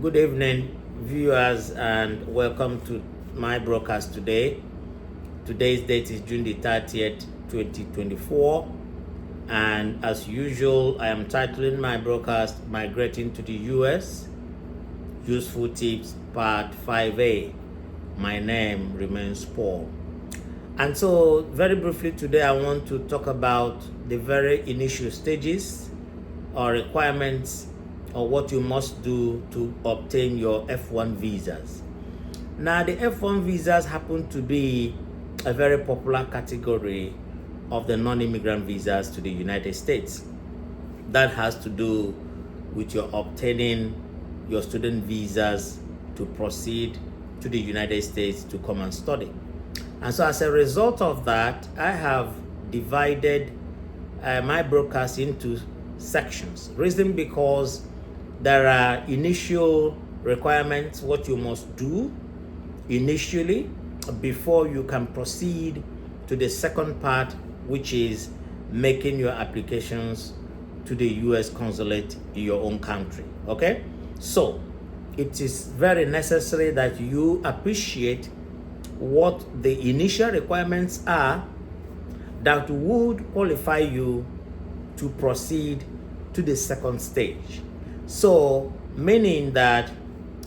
Good evening, viewers, and welcome to my broadcast today. Today's date is June the 30th, 2024. And as usual, I am titling my broadcast Migrating to the US Useful Tips Part 5A. My name remains Paul. And so, very briefly today, I want to talk about the very initial stages or requirements or what you must do to obtain your F1 visas. Now, the F1 visas happen to be a very popular category of the non-immigrant visas to the United States. That has to do with your obtaining your student visas to proceed to the United States to come and study. And so as a result of that, I have divided my broadcast into sections. Reason because there are initial requirements, what you must do initially before you can proceed to the second part, which is making your applications to the US consulate in your own country. Okay? So it is very necessary that you appreciate what the initial requirements are that would qualify you to proceed to the second stage. So, meaning that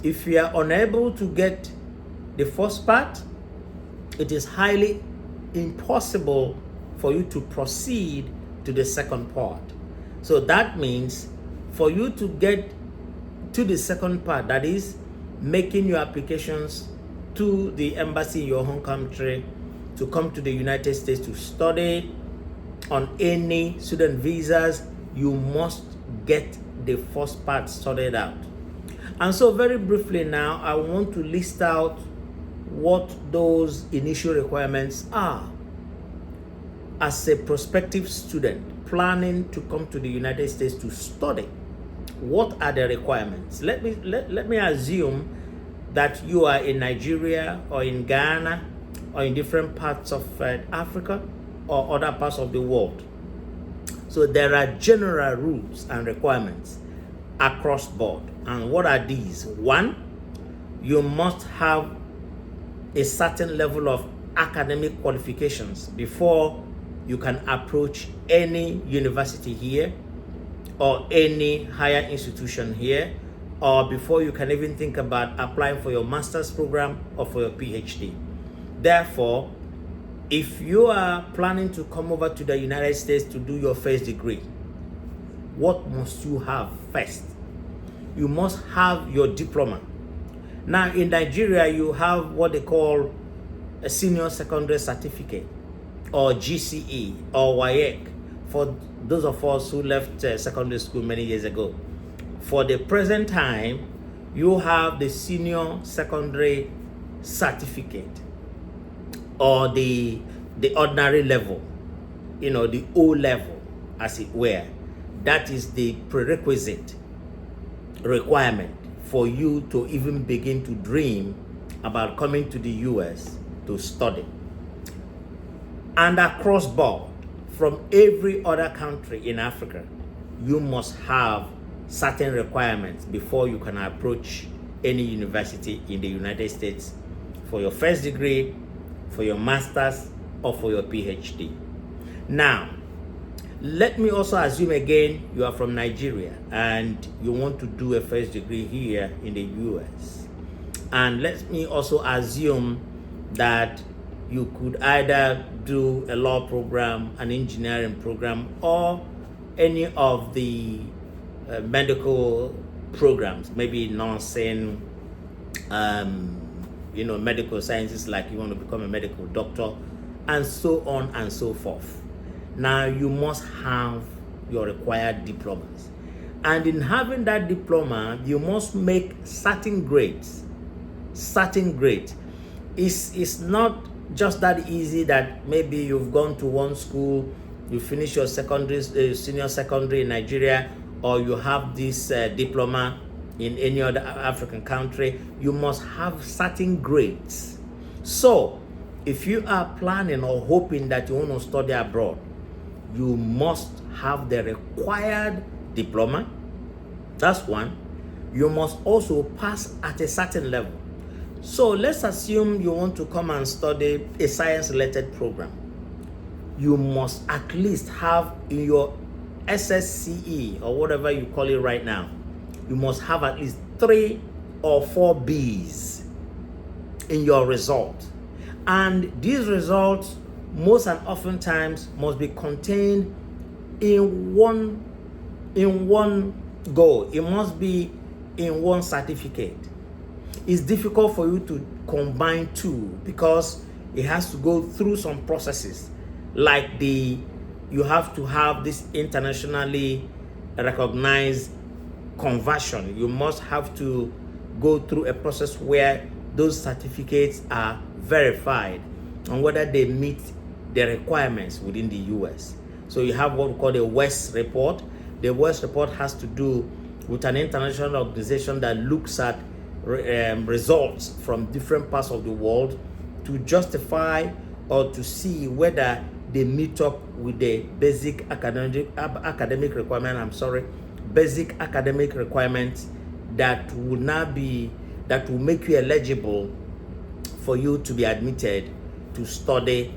if you are unable to get the first part, it is highly impossible for you to proceed to the second part. So that means for you to get to the second part, that is making your applications to the embassy in your home country to come to the United States to study on any student visas, you must get the first part sorted out. And so very briefly now, I want to list out what those initial requirements are. As a prospective student planning to come to the United States to study, what are the requirements? Let me assume that you are in Nigeria or in Ghana or in different parts of Africa or other parts of the world. So there are general rules and requirements across board. And what are these? One, you must have a certain level of academic qualifications before you can approach any university here or any higher institution here, or before you can even think about applying for your master's program or for your PhD. Therefore, if you are planning to come over to the United States to do your first degree, what must you have first? You must have your diploma. Now, in Nigeria, you have what they call a senior secondary certificate, or GCE, or WAEC, for those of us who left secondary school many years ago. For the present time, you have the senior secondary certificate, or the ordinary level, the O level, as it were. That is the prerequisite requirement for you to even begin to dream about coming to the US to study. And across board, from every other country in Africa, you must have certain requirements before you can approach any university in the United States for your first degree, for your master's, or for your PhD. Now, let me also assume again you are from Nigeria and you want to do a first degree here in the US. And let me also assume that you could either do a law program, an engineering program, or any of the medical programs, maybe nursing, medical sciences, like you want to become a medical doctor, and so on and so forth. Now, you must have your required diplomas. And in having that diploma, you must make certain grades. Certain grades. It's not just that easy that maybe you've gone to one school, you finish your senior secondary in Nigeria, or you have this diploma in any other African country. You must have certain grades. So, if you are planning or hoping that you want to study abroad, you must have the required diploma. That's one. you must also pass at a certain level. So let's assume you want to come and study a science-related program. You must at least have in your SSCE or whatever you call it right now, you must have at least 3 or 4 B's in your result. And these results most and oftentimes must be contained in one goal. It must be in one certificate. It's difficult for you to combine two because it has to go through some processes, like you have to have this internationally recognized conversion. You must have to go through a process where those certificates are verified and whether they meet the requirements within the US. So you have what we call the WEST report. The WEST report has to do with an international organization that looks at results from different parts of the world to justify or to see whether they meet up with the basic academic requirement. Basic academic requirements that will make you eligible for you to be admitted to study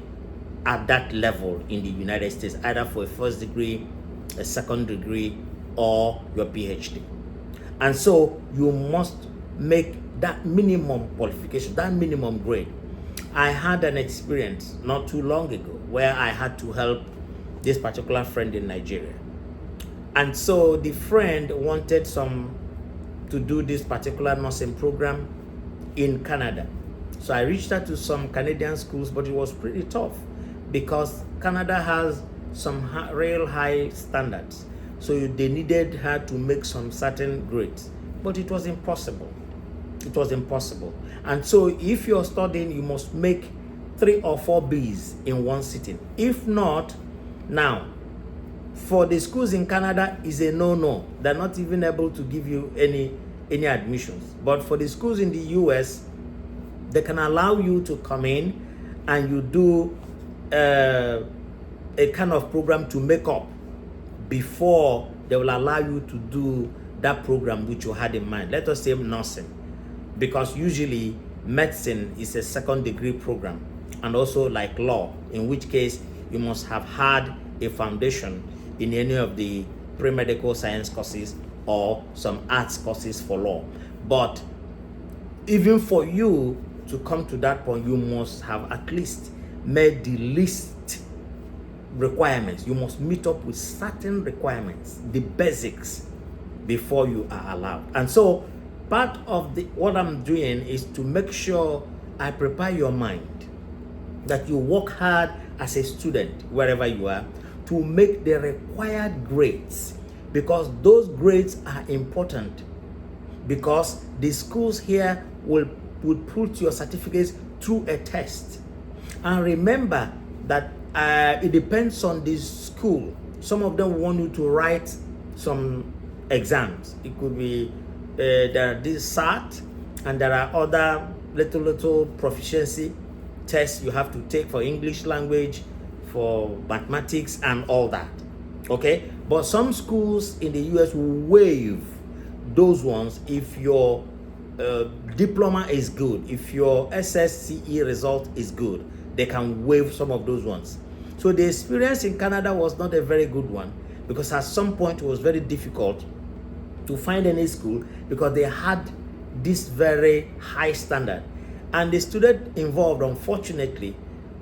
at that level in the United States, either for a first degree, a second degree, or your PhD. And so you must make that minimum qualification, that minimum grade. I had an experience not too long ago where I had to help this particular friend in Nigeria. And so the friend wanted to do this particular nursing program in Canada. So I reached out to some Canadian schools, but it was pretty tough because Canada has some real high standards. So they needed her to make some certain grades, but it was impossible. It was impossible. And so if you're studying, you must make 3 or 4 B's in one sitting. If not, now, for the schools in Canada is a no-no. They're not even able to give you any admissions. But for the schools in the US, they can allow you to come in and you do a kind of program to make up before they will allow you to do that program which you had in mind. Let us say nursing, because usually medicine is a second degree program, and also like law, in which case you must have had a foundation in any of the pre-medical science courses or some arts courses for law. But even for you to come to that point, you must have at least made the least requirements. You must meet up with certain requirements, the basics, before you are allowed. And so part of what I'm doing is to make sure I prepare your mind that you work hard as a student wherever you are to make the required grades, because those grades are important, because the schools here will put your certificates through a test. And remember that it depends on the school. Some of them want you to write some exams. It could be there are this SAT, and there are other little proficiency tests you have to take for English language, for mathematics, and all that. Okay, but some schools in the US will waive those ones if your diploma is good, if your SSCE result is good. They can waive some of those ones. So the experience in Canada was not a very good one, because at some point it was very difficult to find any school because they had this very high standard, and the student involved, unfortunately,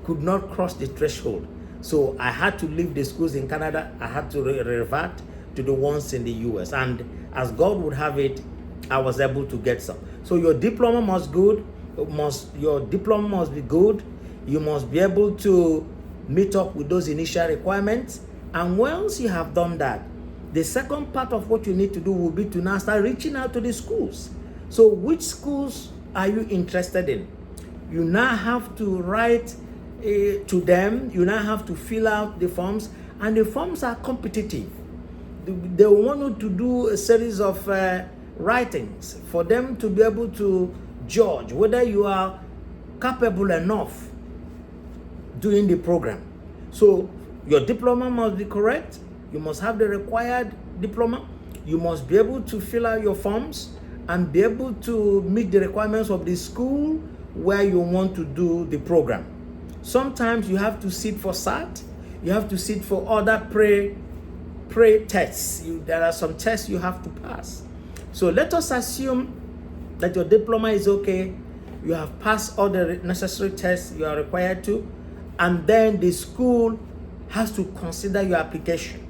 could not cross the threshold. So I had to leave the schools in Canada. I had to revert to the ones in the US, and as God would have it, I was able to get some. So your diploma must be good. You must be able to meet up with those initial requirements. And once you have done that, the second part of what you need to do will be to now start reaching out to the schools. So which schools are you interested in? You now have to write to them. You now have to fill out the forms, and the forms are competitive. They want you to do a series of writings for them to be able to judge whether you are capable enough doing the program. So your diploma must be correct. You must have the required diploma. You must be able to fill out your forms, and be able to meet the requirements of the school where you want to do the program. Sometimes you have to sit for SAT, you have to sit for other pre-tests. There are some tests you have to pass. So let us assume that your diploma is okay, you have passed all the necessary tests you are required to, and then the school has to consider your application.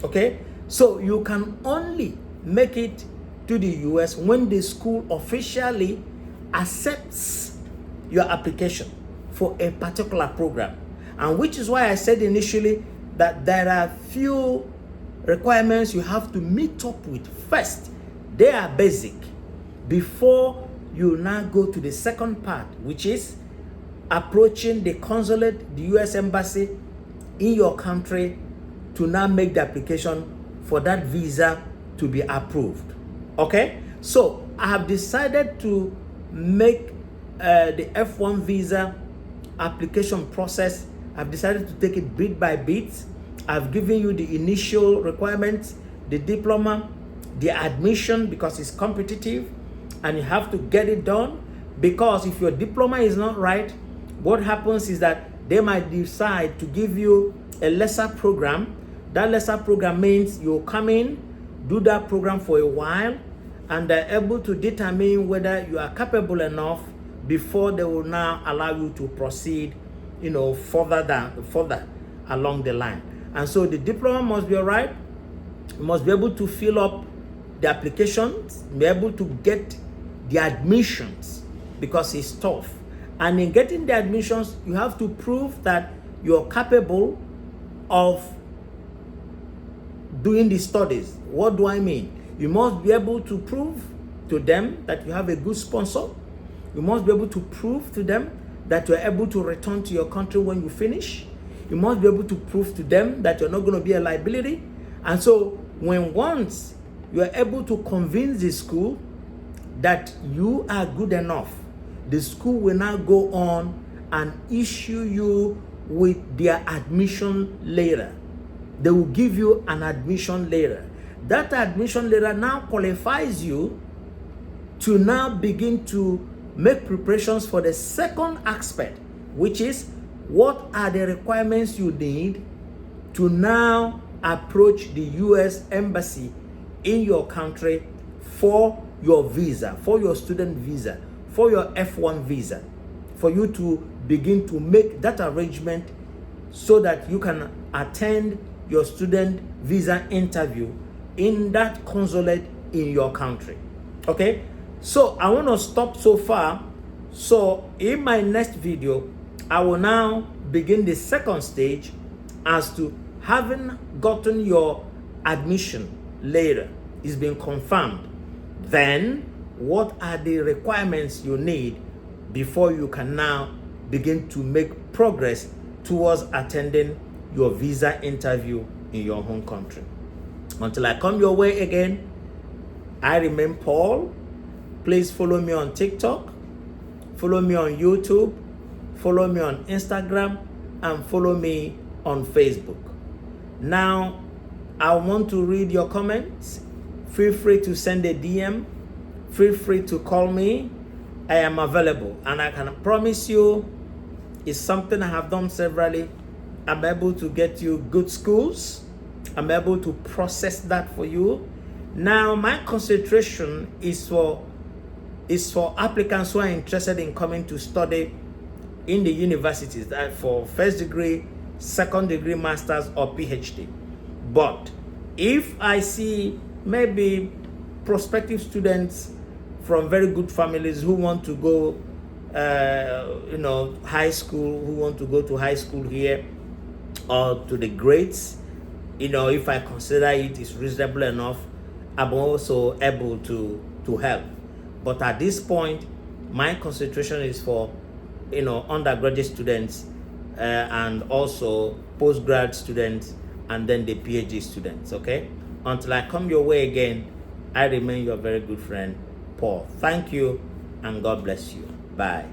Okay? So you can only make it to the US when the school officially accepts your application for a particular program. And which is why I said initially that there are few requirements you have to meet up with first. They are basic before you now go to the second part, which is approaching the consulate, the US embassy in your country to now make the application for that visa to be approved. Okay? So I have decided to make the F1 visa application process. I've decided to take it bit by bit. I've given you the initial requirements, the diploma, the admission, because it's competitive and you have to get it done. Because if your diploma is not right, what happens is that they might decide to give you a lesser program. That lesser program means you'll come in, do that program for a while, and they're able to determine whether you are capable enough before they will now allow you to proceed, further along the line. And so the diploma must be all right. You must be able to fill up the applications, be able to get the admissions, because it's tough. And in getting the admissions, you have to prove that you're capable of doing the studies. What do I mean? You must be able to prove to them that you have a good sponsor. You must be able to prove to them that you're able to return to your country when you finish. You must be able to prove to them that you're not going to be a liability. And so once you are able to convince the school that you are good enough, the school will now go on and issue you with their admission letter. They will give you an admission letter. That admission letter now qualifies you to now begin to make preparations for the second aspect, which is what are the requirements you need to now approach the US embassy in your country for your visa, for your student visa, for your F1 visa, for you to begin to make that arrangement so that you can attend your student visa interview in that consulate in your country. Okay? So I want to stop so far. So in my next video, I will now begin the second stage as to having gotten your admission later, is being confirmed. Then what are the requirements you need before you can now begin to make progress towards attending your visa interview in your home country. Until I come your way again, I remain Paul. Please follow me on TikTok, follow me on YouTube, follow me on Instagram, and follow me on Facebook. Now, I want to read your comments. Feel free to send a DM. Feel free to call me. I am available, and I can promise you it's something I have done severally. I'm able to get you good schools. I'm able to process that for you. Now, my concentration is for applicants who are interested in coming to study in the universities, that for first degree, second degree, master's, or PhD. But if I see maybe prospective students from very good families who want to go high school, who want to go to high school here or to the grades, if I consider it is reasonable enough, I'm also able to help. But at this point, my concentration is for undergraduate students and also postgrad students, and then the PhD students. Okay, until I come your way again, I remain your very good friend Paul. Thank you, and God bless you. Bye.